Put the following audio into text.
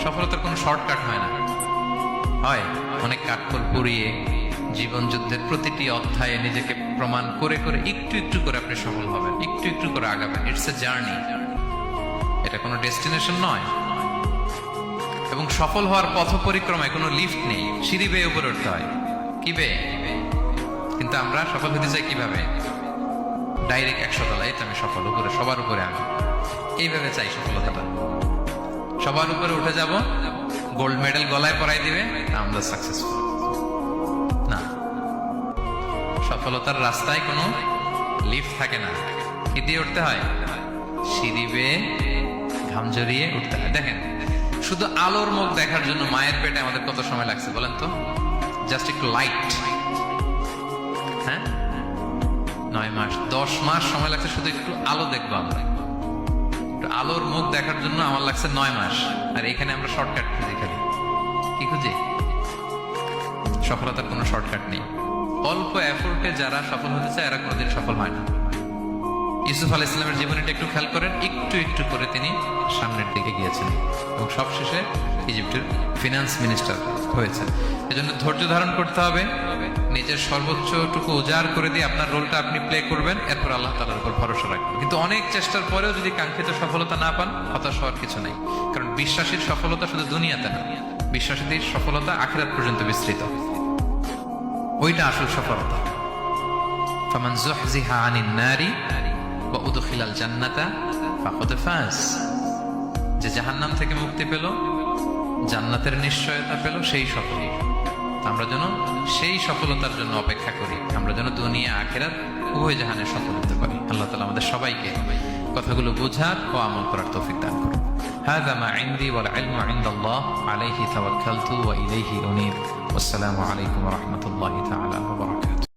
সফলতার কোনো শর্টকাট হয় না, হয় অনেক কাঠখড় পুড়িয়ে জীবন যুদ্ধের প্রতিটি অধ্যায়ে নিজেকে প্রমাণ করে করে একটু একটু করে আপনি সফল হবেন, একটু একটু করে আগাবেন। ইটস এ জার্নি, এটা কোনো ডেস্টিনেশন নয়। এবং সফল হওয়ার পথ পরিক্রমায় কোনো লিফট নেই, সিঁড়ি বেয়ে উপরে উঠতে হয়। কি বেয়ে? কিন্তু আমরা সফল হতে চাই কিভাবে? ডাইরেক্ট 100 তলায় আমি সফল, উপরে সবার উপরে আমি, এইভাবে চাই সফলতাটা। সবার উপরে উঠে যাব, গোল্ড মেডেল গলায় পরাই দিবে, আমরা সাকসেসফুল না। সফলতার রাস্তায় কোনো লিফট থাকে না। কি দিয়ে উঠতে হয়? সিঁড়ি বেয়ে ঘাম জড়িয়ে উঠতে হয়। দেখেন, শুধু আলোর মুখ দেখার জন্য মায়ের পেটে আমাদের কত সময় লাগছে বলেন তো? জাস্ট একটু লাইট, হ্যাঁ, 9 মাস 10 মাস সময় লাগছে শুধু একটু আলো দেখবো আমরা। একটু আলোর মুখ দেখার জন্য আমার লাগছে 9 মাস। আর এখানে আমরা শর্টকাট খুঁজি, খালি কি খুঁজি? সফলতার কোনো শর্টকাট নেই। অল্প এফোর্টে যারা সফল হতে চায় এরা কোনোদিন সফল হয় না। ইউসুফ আলাইহিস সালামের জীবনীটা একটু খেয়াল করেন, একটু একটু করে তিনি সামনের দিকে গিয়েছেন এবং সবশেষে ইজিপ্টের ফিনান্স মিনিস্টার হয়েছে। এজন্য ধৈর্য ধারণ করতে হবে, নিজের সর্বোচ্চটুকু উজাড় করে দিয়ে আপনার রোলটা আপনি প্লে করবেন, এরপর আল্লাহ তাআলার উপর ভরসা রাখবেন। কিন্তু অনেক চেষ্টার পরেও যদি কাঙ্ক্ষিত সফলতা না পান, হতাশ হওয়ার কিছু নাই। কারণ বিশ্বাসীর সফলতা শুধু দুনিয়াতে না, বিশ্বাসীদের সফলতা আখিরাত পর্যন্ত বিস্তৃত। ওইটা আসল সফলতা। ফামান যুহজিহা আনিন নারি ওয়া উদখিলাল জান্নাতা ফাকাদ ফাজ। যে জাহান্নাম থেকে মুক্তি পেল, জান্নাতের নিশ্চয়তা পেল, সেই সফল। আমরা যেন সেই সফলতার জন্য অপেক্ষা করি, আমরা যেন দুনিয়া আখিরাত উভয় জাহানে সফল হতে পারি। আল্লাহ তাআলা আমাদের সবাইকে কথাগুলো বোঝার ও আমল করার তৌফিক দান করুন। হাযা মা ইনদি ওয়াল ইলমু ইনদাল্লাহ আলাইহি তাওয়াক্কালতু ওয়া ইলাইহি উনীব। ওয়াসসালামু আলাইকুম ওয়া রাহমাতুল্লাহি তাআলা ওয়া বারাকাতুহু।